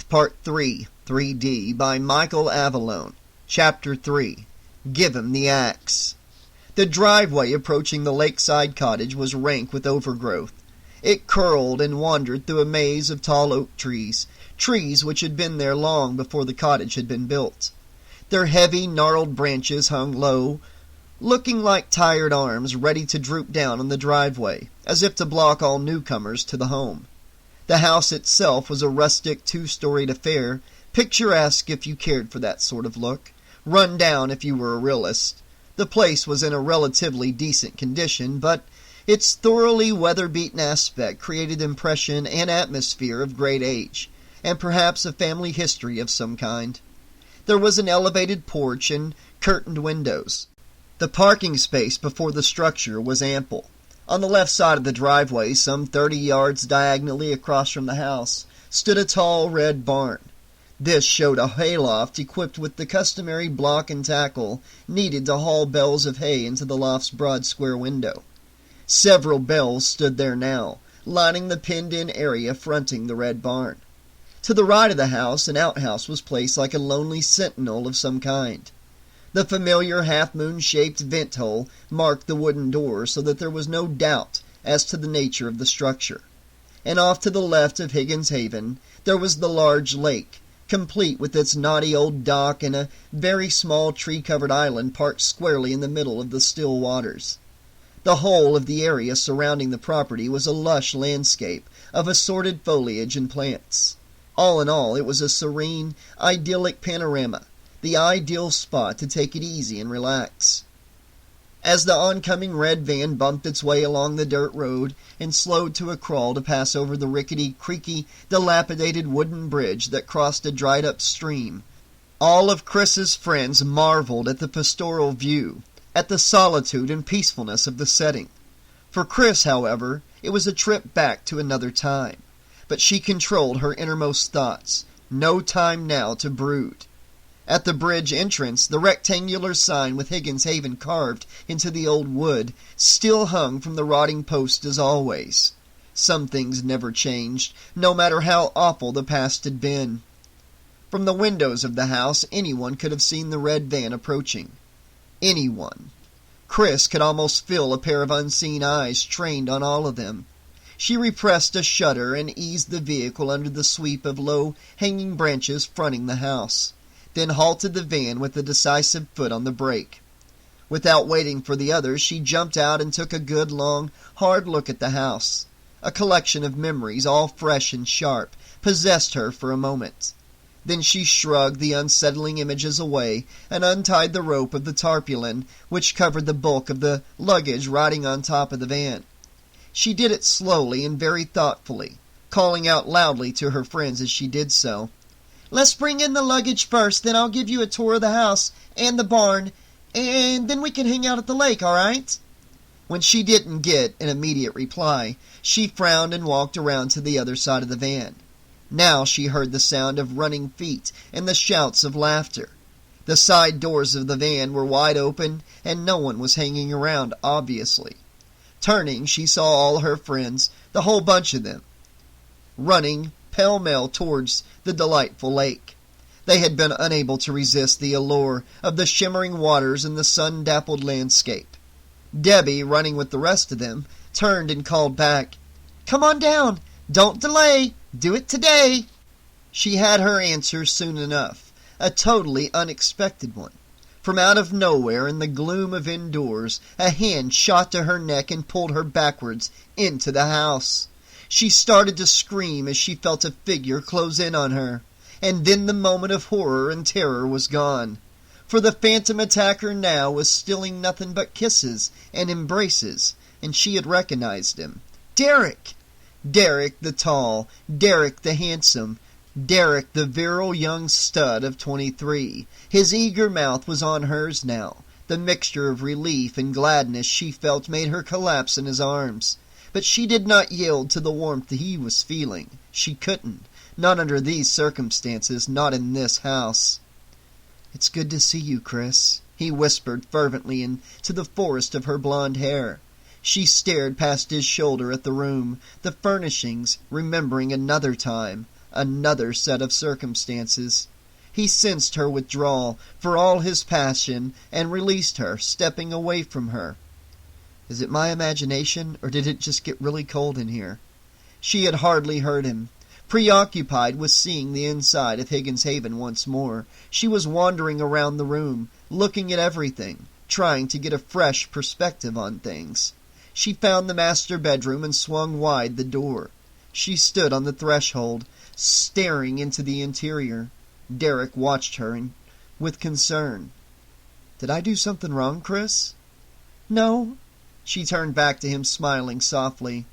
Part 3, 3D, by Michael Avallone. Chapter 3, Give Him the Axe. The driveway approaching the lakeside cottage was rank with overgrowth. It curled and wandered through a maze of tall oak trees, trees which had been there long before the cottage had been built. Their heavy, gnarled branches hung low, looking like tired arms ready to droop down on the driveway, as if to block all newcomers to the home. The house itself was a rustic, two-storied affair, picturesque if you cared for that sort of look, run down if you were a realist. The place was in a relatively decent condition, but its thoroughly weather-beaten aspect created impression and atmosphere of great age, and perhaps a family history of some kind. There was an elevated porch and curtained windows. The parking space before the structure was ample. On the left side of the driveway, some 30 yards diagonally across from the house, stood a tall red barn. This showed a hayloft equipped with the customary block and tackle needed to haul bales of hay into the loft's broad square window. Several bales stood there now, lining the penned-in area fronting the red barn. To the right of the house, an outhouse was placed like a lonely sentinel of some kind. The familiar half-moon-shaped vent hole marked the wooden door so that there was no doubt as to the nature of the structure. And off to the left of Higgins Haven there was the large lake, complete with its knotty old dock and a very small tree-covered island parked squarely in the middle of the still waters. The whole of the area surrounding the property was a lush landscape of assorted foliage and plants. All in all, it was a serene, idyllic panorama, the ideal spot to take it easy and relax. As the oncoming red van bumped its way along the dirt road and slowed to a crawl to pass over the rickety, creaky, dilapidated wooden bridge that crossed a dried-up stream, all of Chris's friends marveled at the pastoral view, at the solitude and peacefulness of the setting. For Chris, however, it was a trip back to another time. But she controlled her innermost thoughts. No time now to brood. At the bridge entrance, the rectangular sign with Higgins Haven carved into the old wood still hung from the rotting post as always. Some things never changed, no matter how awful the past had been. From the windows of the house, anyone could have seen the red van approaching. Anyone. Chris could almost feel a pair of unseen eyes trained on all of them. She repressed a shudder and eased the vehicle under the sweep of low, hanging branches fronting the house, then halted the van with a decisive foot on the brake. Without waiting for the others, she jumped out and took a good, long, hard look at the house. A collection of memories, all fresh and sharp, possessed her for a moment. Then she shrugged the unsettling images away and untied the rope of the tarpaulin which covered the bulk of the luggage riding on top of the van. She did it slowly and very thoughtfully, calling out loudly to her friends as she did so. "Let's bring in the luggage first, then I'll give you a tour of the house and the barn, and then we can hang out at the lake, all right?" When she didn't get an immediate reply, she frowned and walked around to the other side of the van. Now she heard the sound of running feet and the shouts of laughter. The side doors of the van were wide open, and no one was hanging around, obviously. Turning, she saw all her friends, the whole bunch of them, running pell-mell towards the delightful lake. They had been unable to resist the allure of the shimmering waters and the sun-dappled landscape. Debbie, running with the rest of them, turned and called back, "Come on down! Don't delay! Do it today!" She had her answer soon enough, a totally unexpected one. From out of nowhere, in the gloom of indoors, a hand shot to her neck and pulled her backwards into the house. She started to scream as she felt a figure close in on her, and then the moment of horror and terror was gone. For the phantom attacker now was stealing nothing but kisses and embraces, and she had recognized him. Derek! Derek the tall, Derek the handsome, Derek, the virile young stud of 23. His eager mouth was on hers now. The mixture of relief and gladness she felt made her collapse in his arms. But she did not yield to the warmth he was feeling. She couldn't. Not under these circumstances, not in this house. "It's good to see you, Chris," he whispered fervently into the forest of her blonde hair. She stared past his shoulder at the room, the furnishings, remembering another time, Another set of circumstances. He sensed her withdrawal, for all his passion, and released her, stepping away from her. Is it my imagination, or did it just get really cold in here? She had hardly heard him. Preoccupied with seeing the inside of Higgins Haven once more, she was wandering around the room, looking at everything, trying to get a fresh perspective on things. She found the master bedroom and swung wide the door. She stood on the threshold, staring into the interior. Derek watched her with concern. "Did I do something wrong, Chris?" "No." She turned back to him, smiling softly.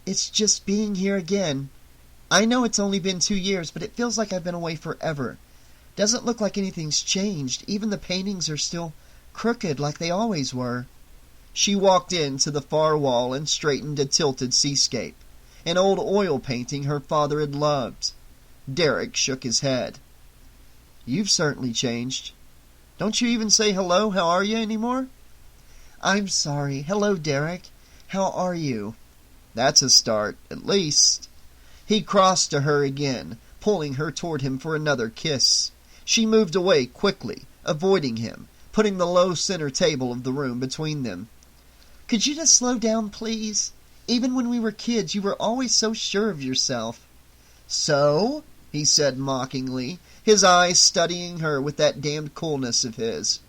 "It's just being here again. I know it's only been 2 years, but it feels like I've been away forever. Doesn't look like anything's changed. Even the paintings are still crooked like they always were." She walked in to the far wall and straightened a tilted seascape, an old oil painting her father had loved. Derek shook his head. "You've certainly changed. Don't you even say hello, how are you anymore?" "I'm sorry. Hello, Derek. How are you?" "That's a start, at least." He crossed to her again, pulling her toward him for another kiss. She moved away quickly, avoiding him, putting the low center table of the room between them. "Could you just slow down, please? Even when we were kids, you were always so sure of yourself." "So?" he said mockingly, his eyes studying her with that damned coolness of his.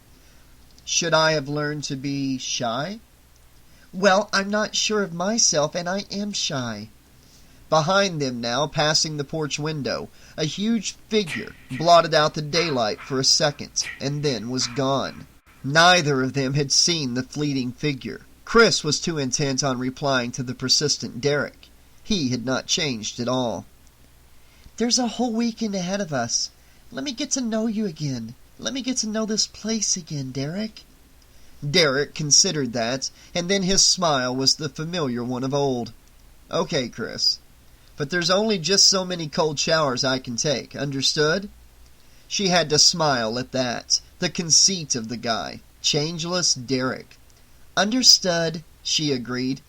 "Should I have learned to be shy?" "Well, I'm not sure of myself, and I am shy." Behind them now, passing the porch window, a huge figure blotted out the daylight for a second, and then was gone. Neither of them had seen the fleeting figure. Chris was too intent on replying to the persistent Derek. He had not changed at all. "There's a whole weekend ahead of us. Let me get to know you again. Let me get to know this place again, Derek." Derek considered that, and then his smile was the familiar one of old. "Okay, Chris. But there's only just so many cold showers I can take, understood?" She had to smile at that, the conceit of the guy. Changeless Derek. "Understood," she agreed.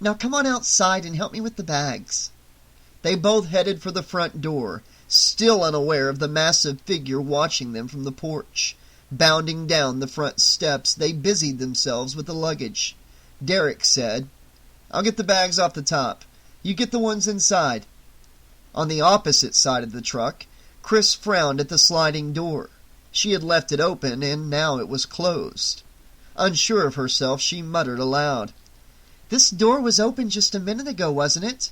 "Now come on outside and help me with the bags." They both headed for the front door, still unaware of the massive figure watching them from the porch. Bounding down the front steps, they busied themselves with the luggage. Derek said, "I'll get the bags off the top. You get the ones inside." On the opposite side of the truck, Chris frowned at the sliding door. She had left it open, and now it was closed. Unsure of herself, she muttered aloud, "This door was open just a minute ago, wasn't it?"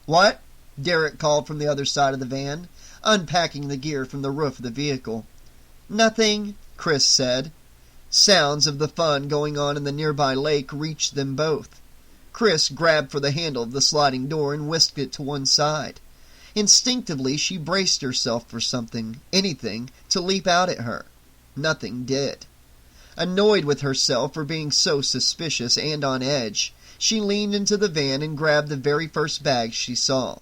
"What?" Derek called from the other side of the van, unpacking the gear from the roof of the vehicle. "Nothing," Chris said. Sounds of the fun going on in the nearby lake reached them both. Chris grabbed for the handle of the sliding door and whisked it to one side. Instinctively, she braced herself for something, anything, to leap out at her. Nothing did. Annoyed with herself for being so suspicious and on edge, she leaned into the van and grabbed the very first bag she saw.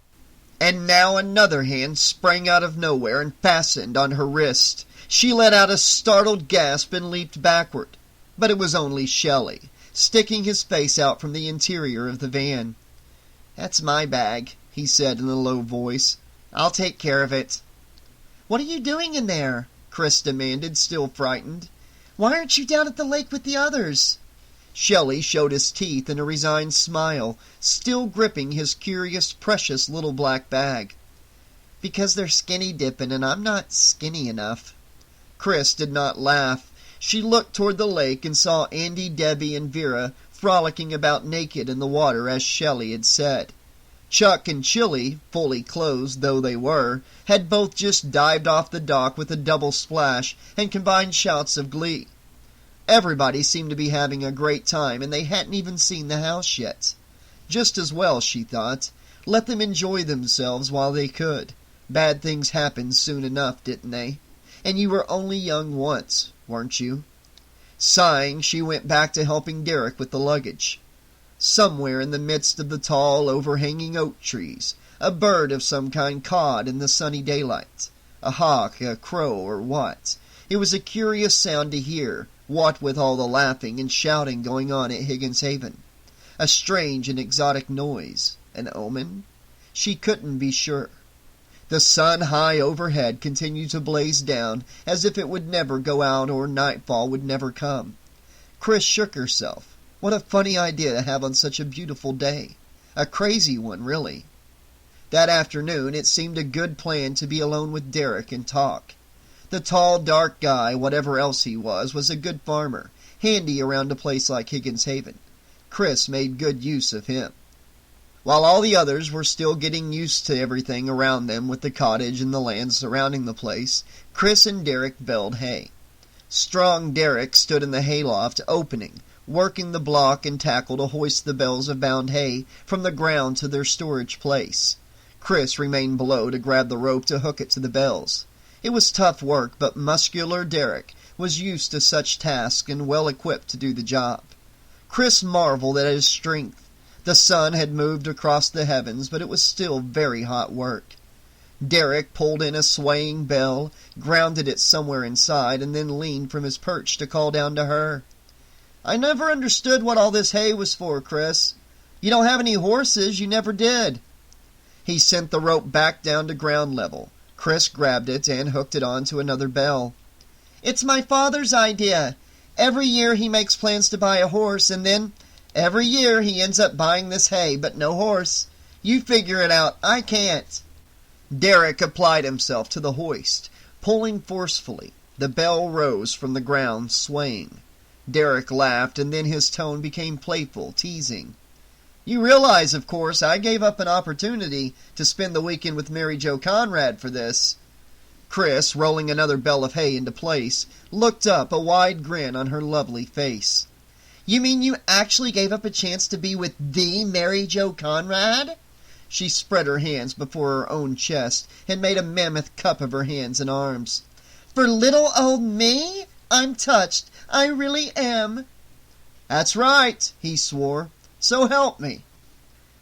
And now another hand sprang out of nowhere and fastened on her wrist. She let out a startled gasp and leaped backward. But it was only Shelley, sticking his face out from the interior of the van. "That's my bag," he said in a low voice. "I'll take care of it." "What are you doing in there?" Chris demanded, still frightened. "Why aren't you down at the lake with the others?" Shelley showed his teeth in a resigned smile, still gripping his curious, precious little black bag. "Because they're skinny dipping, and I'm not skinny enough." Chris did not laugh. She looked toward the lake and saw Andy, Debbie, and Vera frolicking about naked in the water, as Shelley had said. Chuck and Chili, fully clothed though they were, had both just dived off the dock with a double splash and combined shouts of glee. Everybody seemed to be having a great time, and they hadn't even seen the house yet. Just as well, she thought. Let them enjoy themselves while they could. Bad things happened soon enough, didn't they? And you were only young once, weren't you? Sighing, she went back to helping Derek with the luggage. Somewhere in the midst of the tall, overhanging oak trees, a bird of some kind cawed in the sunny daylight. A hawk, a crow, or what? It was a curious sound to hear, what with all the laughing and shouting going on at Higgins Haven. A strange and exotic noise. An omen? She couldn't be sure. The sun high overhead continued to blaze down as if it would never go out or nightfall would never come. Chris shook herself. What a funny idea to have on such a beautiful day. A crazy one, really. That afternoon it seemed a good plan to be alone with Derek and talk. The tall, dark guy, whatever else he was a good farmer, handy around a place like Higgins Haven. Chris made good use of him. While all the others were still getting used to everything around them with the cottage and the land surrounding the place, Chris and Derek baled hay. Strong Derek stood in the hayloft opening, working the block and tackle to hoist the bales of bound hay from the ground to their storage place. Chris remained below to grab the rope to hook it to the bales. It was tough work, but muscular Derek was used to such tasks and well equipped to do the job. Chris marveled at his strength. The sun had moved across the heavens, but it was still very hot work. Derek pulled in a swaying bell, grounded it somewhere inside, and then leaned from his perch to call down to her. "I never understood what all this hay was for, Chris. You don't have any horses. You never did." He sent the rope back down to ground level. Chris grabbed it and hooked it onto another bell. "It's my father's idea. Every year he makes plans to buy a horse, and then every year he ends up buying this hay, but no horse. You figure it out. I can't." Derek applied himself to the hoist, pulling forcefully. The bell rose from the ground, swaying. Derek laughed, and then his tone became playful, teasing. "You realize, of course, I gave up an opportunity to spend the weekend with Mary Jo Conrad for this." Chris, rolling another bell of hay into place, looked up, a wide grin on her lovely face. "You mean you actually gave up a chance to be with the Mary Jo Conrad?" She spread her hands before her own chest and made a mammoth cup of her hands and arms. "For little old me? I'm touched. I really am." "That's right," he swore. "So help me."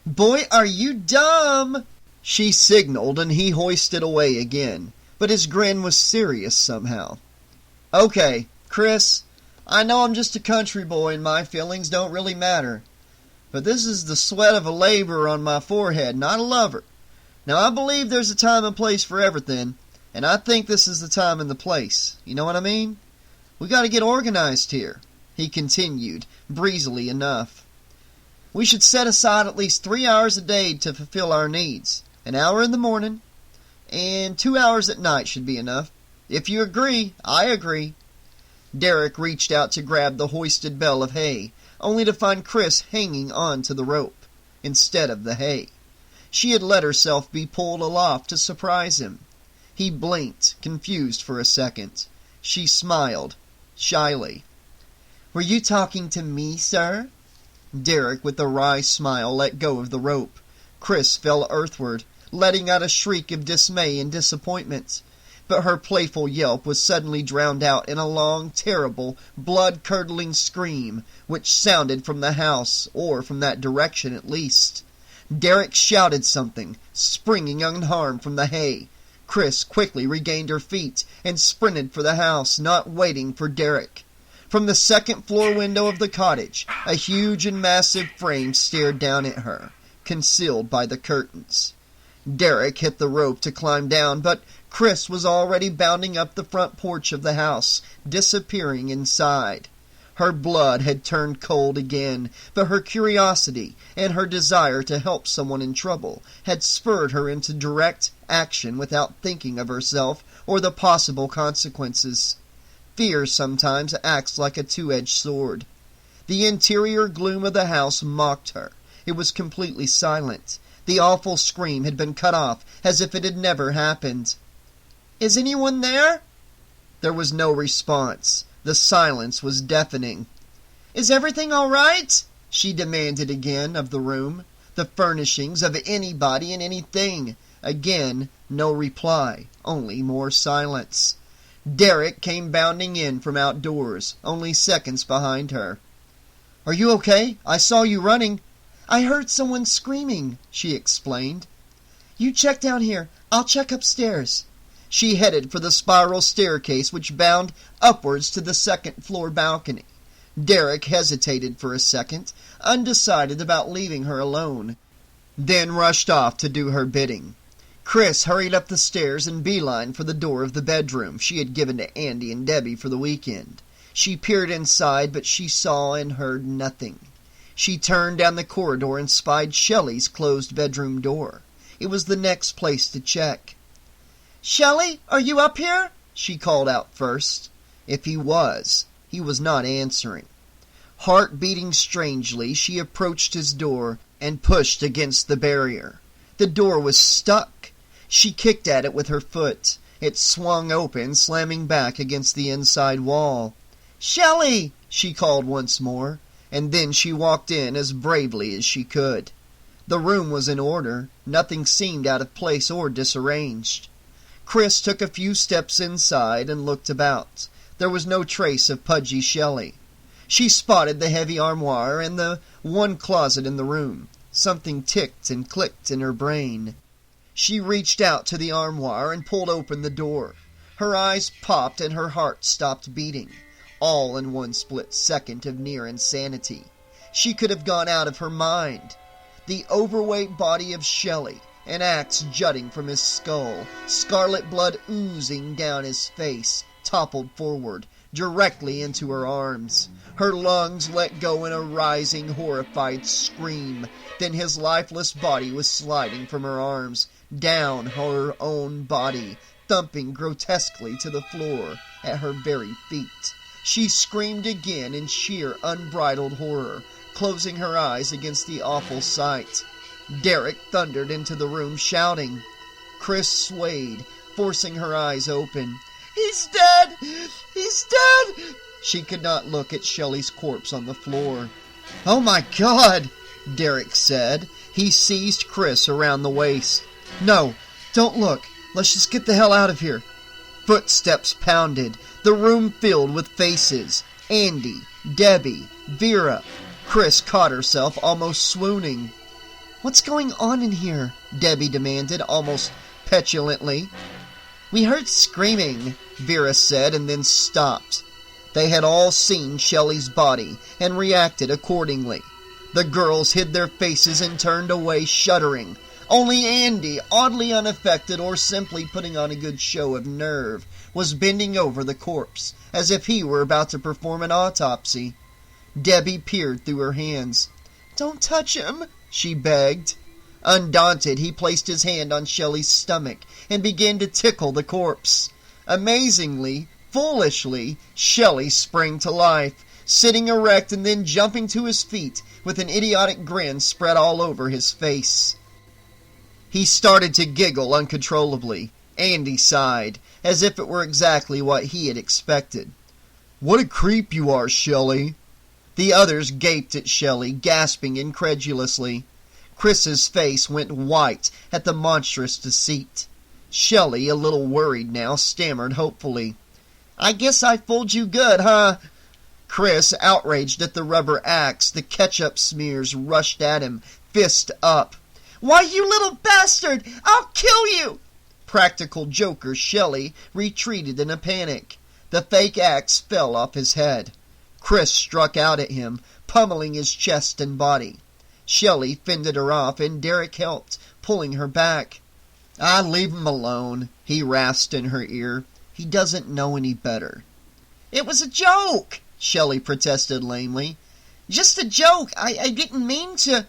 "Boy, are you dumb!" She signaled, and he hoisted away again, but his grin was serious somehow. "Okay, Chris, I know I'm just a country boy and my feelings don't really matter, but this is the sweat of a laborer on my forehead, not a lover. Now, I believe there's a time and place for everything, and I think this is the time and the place. You know what I mean? We got to get organized here," he continued, breezily enough. "We should set aside at least 3 hours a day to fulfill our needs. An hour in the morning, and 2 hours at night should be enough. If you agree, I agree." Derek reached out to grab the hoisted bell of hay, only to find Chris hanging on to the rope instead of the hay. She had let herself be pulled aloft to surprise him. He blinked, confused for a second. She smiled, shyly. "Were you talking to me, sir?" Derek, with a wry smile, let go of the rope. Chris fell earthward, letting out a shriek of dismay and disappointment. But her playful yelp was suddenly drowned out in a long, terrible, blood-curdling scream, which sounded from the house, or from that direction at least. Derek shouted something, springing unharmed from the hay. Chris quickly regained her feet and sprinted for the house, not waiting for Derek. From the second-floor window of the cottage, a huge and massive frame stared down at her, concealed by the curtains. Derek hit the rope to climb down, but Chris was already bounding up the front porch of the house, disappearing inside. Her blood had turned cold again, but her curiosity and her desire to help someone in trouble had spurred her into direct action without thinking of herself or the possible consequences. Fear sometimes acts like a two-edged sword. The interior gloom of the house mocked her. It was completely silent. The awful scream had been cut off, as if it had never happened. "Is anyone there?" There was no response. The silence was deafening. "Is everything all right?" she demanded again of the room, the furnishings, of anybody and anything. Again, no reply, only more silence. Derek came bounding in from outdoors, only seconds behind her. "Are you okay? I saw you running." "I heard someone screaming," she explained. "You check down here. I'll check upstairs." She headed for the spiral staircase which bound upwards to the second-floor balcony. Derek hesitated for a second, undecided about leaving her alone, then rushed off to do her bidding. Chris hurried up the stairs and beeline for the door of the bedroom she had given to Andy and Debbie for the weekend. She peered inside, but she saw and heard nothing. She turned down the corridor and spied Shelley's closed bedroom door. It was the next place to check. "Shelley, are you up here?" she called out first. If he was not answering. Heart beating strangely, she approached his door and pushed against the barrier. The door was stuck. She kicked at it with her foot. It swung open, slamming back against the inside wall. "Shelley!" she called once more, and then she walked in as bravely as she could. The room was in order. Nothing seemed out of place or disarranged. Chris took a few steps inside and looked about. There was no trace of pudgy Shelley. She spotted the heavy armoire and the one closet in the room. Something ticked and clicked in her brain. She reached out to the armoire and pulled open the door. Her eyes popped and her heart stopped beating, all in one split second of near insanity. She could have gone out of her mind. The overweight body of Shelley, an axe jutting from his skull, scarlet blood oozing down his face, toppled forward, directly into her arms. Her lungs let go in a rising, horrified scream. Then his lifeless body was sliding from her arms, down her own body, thumping grotesquely to the floor at her very feet. She screamed again in sheer unbridled horror, closing her eyes against the awful sight. Derek thundered into the room, shouting. Chris swayed, forcing her eyes open. "He's dead! He's dead!" She could not look at Shelley's corpse on the floor. "Oh my God!" Derek said. He seized Chris around the waist. "No, don't look. Let's just get the hell out of here." Footsteps pounded. The room filled with faces. Andy, Debbie, Vera. Chris caught herself, almost swooning. "What's going on in here?" Debbie demanded, almost petulantly. "We heard screaming," Vera said, and then stopped. They had all seen Shelley's body and reacted accordingly. The girls hid their faces and turned away, shuddering. Only Andy, oddly unaffected or simply putting on a good show of nerve, was bending over the corpse, as if he were about to perform an autopsy. Debbie peered through her hands. "Don't touch him," she begged. Undaunted, he placed his hand on Shelley's stomach and began to tickle the corpse. Amazingly, foolishly, Shelley sprang to life, sitting erect and then jumping to his feet with an idiotic grin spread all over his face. He started to giggle uncontrollably. Andy sighed, as if it were exactly what he had expected. "What a creep you are, Shelley." The others gaped at Shelley, gasping incredulously. Chris's face went white at the monstrous deceit. Shelley, a little worried now, stammered hopefully. "I guess I fooled you good, huh?" Chris, outraged at the rubber axe, the ketchup smears, rushed at him, fist up. "Why, you little bastard! I'll kill you!" Practical joker Shelley retreated in a panic. The fake axe fell off his head. Chris struck out at him, pummeling his chest and body. Shelley fended her off, and Derek helped, pulling her back. "Leave him alone," he rasped in her ear. "He doesn't know any better." "It was a joke," Shelley protested lamely. "Just a joke. I didn't mean to."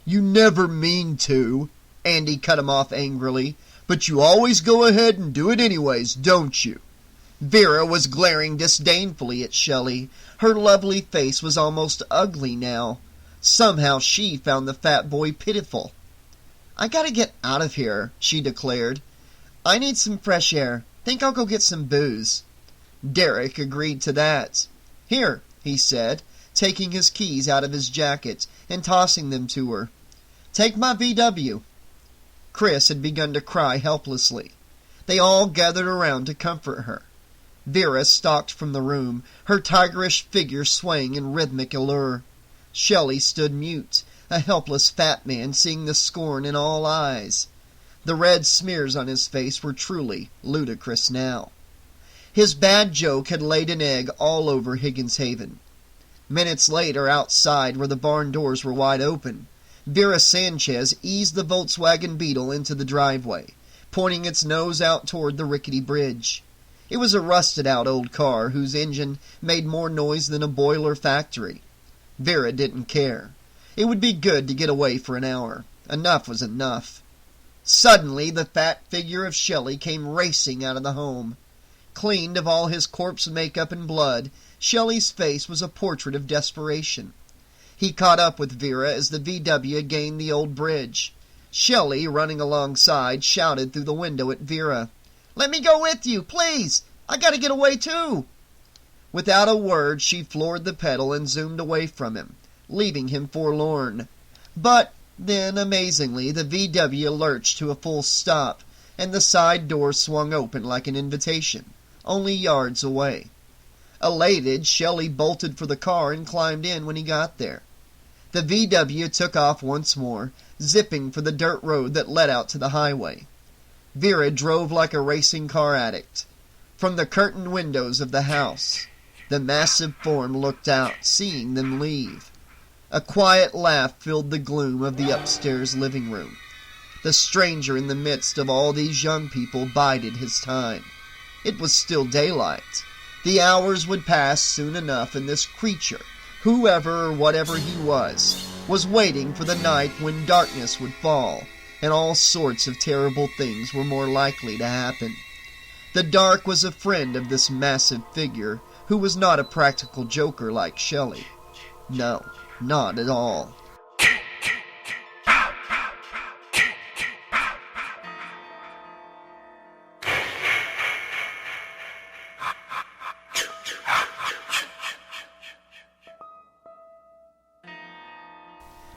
"You never mean to," Andy cut him off angrily. "But you always go ahead and do it anyways, don't you?" Vera was glaring disdainfully at Shelley. Her lovely face was almost ugly now. Somehow she found the fat boy pitiful. "I gotta get out of here," she declared. "I need some fresh air. Think I'll go get some booze." Derek agreed to that. "Here," he said, taking his keys out of his jacket and tossing them to her. "Take my VW." Chris had begun to cry helplessly. They all gathered around to comfort her. Vera stalked from the room, her tigerish figure swaying in rhythmic allure. Shelley stood mute, a helpless fat man seeing the scorn in all eyes. The red smears on his face were truly ludicrous now. His bad joke had laid an egg all over Higgins Haven. Minutes later, outside where the barn doors were wide open, Vera Sanchez eased the Volkswagen Beetle into the driveway. pointing its nose out toward the rickety bridge. It was a rusted-out old car whose engine made more noise than a boiler factory. Vera didn't care. It would be good to get away for an hour. Enough was enough. Suddenly, the fat figure of Shelley came racing out of the home. Cleaned of all his corpse makeup and blood, Shelley's face was a portrait of desperation. He caught up with Vera as the VW gained the old bridge. Shelley, running alongside, shouted through the window at Vera, "Let me go with you, please! I gotta get away too!" Without a word, she floored the pedal and zoomed away from him, leaving him forlorn. But then, amazingly, the VW lurched to a full stop, and the side door swung open like an invitation, only yards away. Elated, Shelley bolted for the car and climbed in when he got there. The VW took off once more, zipping for the dirt road that led out to the highway. Vera drove like a racing car addict. From the curtained windows of the house, the massive form looked out, seeing them leave. A quiet laugh filled the gloom of the upstairs living room. The stranger in the midst of all these young people bided his time. It was still daylight. The hours would pass soon enough, and this creature, whoever or whatever he was waiting for the night when darkness would fall, and all sorts of terrible things were more likely to happen. The dark was a friend of this massive figure, who was not a practical joker like Shelley. No, not at all.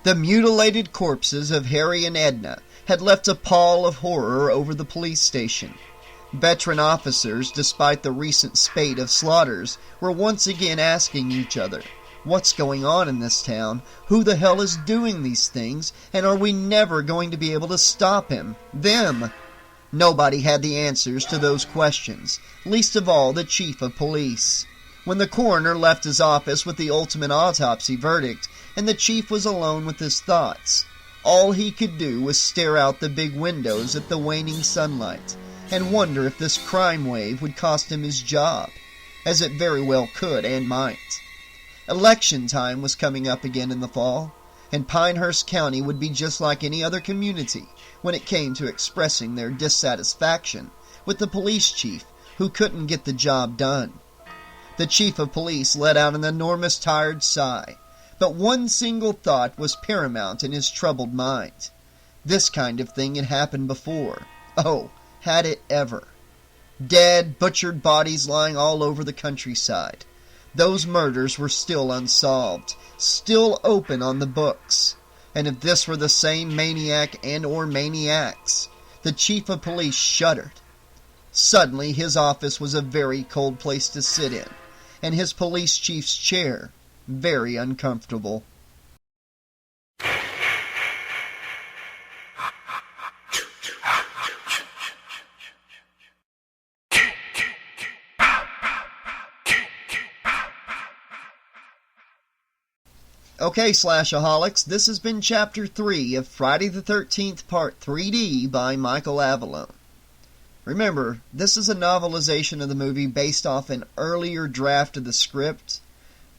The mutilated corpses of Harry and Edna had left a pall of horror over the police station. Veteran officers, despite the recent spate of slaughters, were once again asking each other, "What's going on in this town? Who the hell is doing these things? And are we never going to be able to stop him? Them?" Nobody had the answers to those questions, least of all the chief of police. When the coroner left his office with the ultimate autopsy verdict, and the chief was alone with his thoughts, all he could do was stare out the big windows at the waning sunlight, and wonder if this crime wave would cost him his job, as it very well could and might. Election time was coming up again in the fall, and Pinehurst County would be just like any other community when it came to expressing their dissatisfaction with the police chief who couldn't get the job done. The chief of police let out an enormous tired sigh, but one single thought was paramount in his troubled mind. This kind of thing had happened before. Oh, had it ever? Dead, butchered bodies lying all over the countryside. Those murders were still unsolved, still open on the books. And if this were the same maniac and or maniacs, the chief of police shuddered. Suddenly his office was a very cold place to sit in, and his police chief's chair very uncomfortable. Okay, Slashaholics, this has been Chapter 3 of Friday the 13th Part 3D by Michael Avallone. Remember, this is a novelization of the movie based off an earlier draft of the script.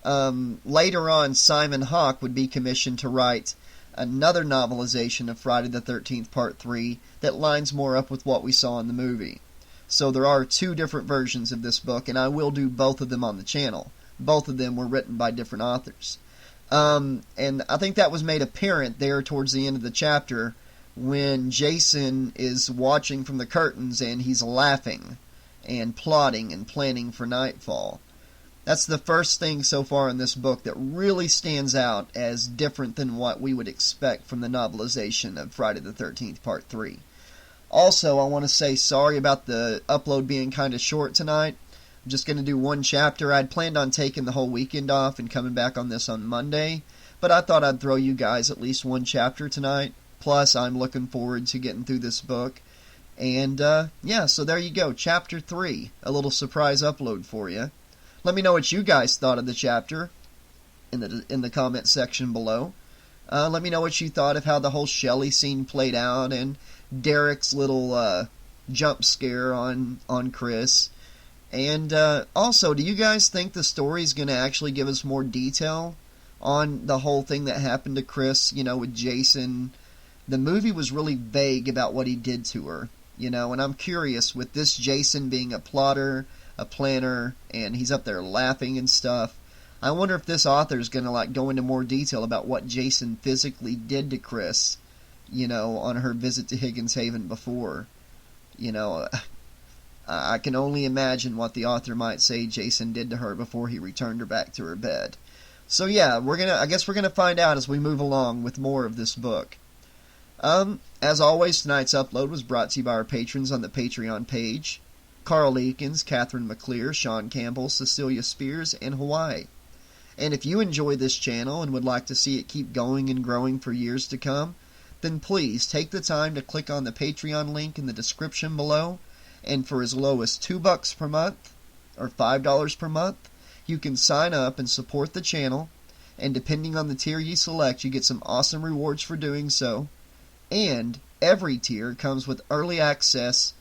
Later on, Simon Hawke would be commissioned to write another novelization of Friday the 13th Part 3 that lines more up with what we saw in the movie. So there are two different versions of this book, and I will do both of them on the channel. Both of them were written by different authors. And I think that was made apparent there towards the end of the chapter when Jason is watching from the curtains and he's laughing and plotting and planning for nightfall. That's the first thing so far in this book that really stands out as different than what we would expect from the novelization of Friday the 13th Part 3. Also, I want to say sorry about the upload being kind of short tonight. I'm just going to do one chapter. I'd planned on taking the whole weekend off and coming back on this on Monday, but I thought I'd throw you guys at least one chapter tonight. Plus, I'm looking forward to getting through this book. And, yeah, so there you go. Chapter 3. A little surprise upload for you. Let me know what you guys thought of the chapter in the comment section below. Let me know what you thought of how the whole Shelley scene played out and Derek's little jump scare on Chris. And also, do you guys think the story's going to actually give us more detail on the whole thing that happened to Chris, with Jason? The movie was really vague about what he did to her, and I'm curious, with this Jason being a plotter, a planner, and he's up there laughing and stuff, I wonder if this author's going to go into more detail about what Jason physically did to Chris, on her visit to Higgins Haven before. I can only imagine what the author might say Jason did to her before he returned her back to her bed. So yeah, I guess we're gonna find out as we move along with more of this book. As always, tonight's upload was brought to you by our patrons on the Patreon page: Carl Eakins, Catherine McClear, Sean Campbell, Cecilia Spears, and Hawaii. And if you enjoy this channel and would like to see it keep going and growing for years to come, then please take the time to click on the Patreon link in the description below, and for as low as $2 per month, or $5 per month, you can sign up and support the channel, and depending on the tier you select, you get some awesome rewards for doing so, and every tier comes with early access,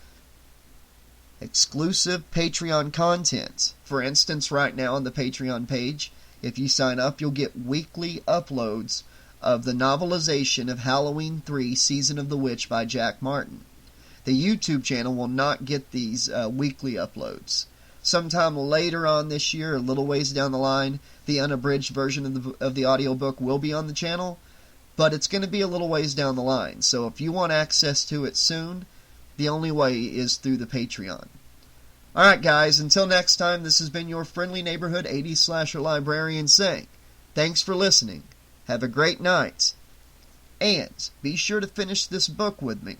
exclusive Patreon content. For instance, right now on the Patreon page, if you sign up, you'll get weekly uploads of the novelization of Halloween 3 Season of the Witch by Jack Martin. The YouTube channel will not get these weekly uploads. Sometime later on this year, a little ways down the line, the unabridged version of the audiobook will be on the channel, but it's going to be a little ways down the line. So if you want access to it soon, the only way is through the Patreon. Alright guys, until next time, this has been your friendly neighborhood 80s slasher librarian saying, thanks for listening, have a great night, and be sure to finish this book with me.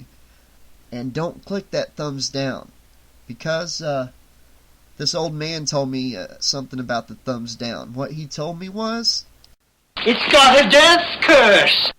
And don't click that thumbs down, because this old man told me something about the thumbs down. What he told me was, it's got a death curse!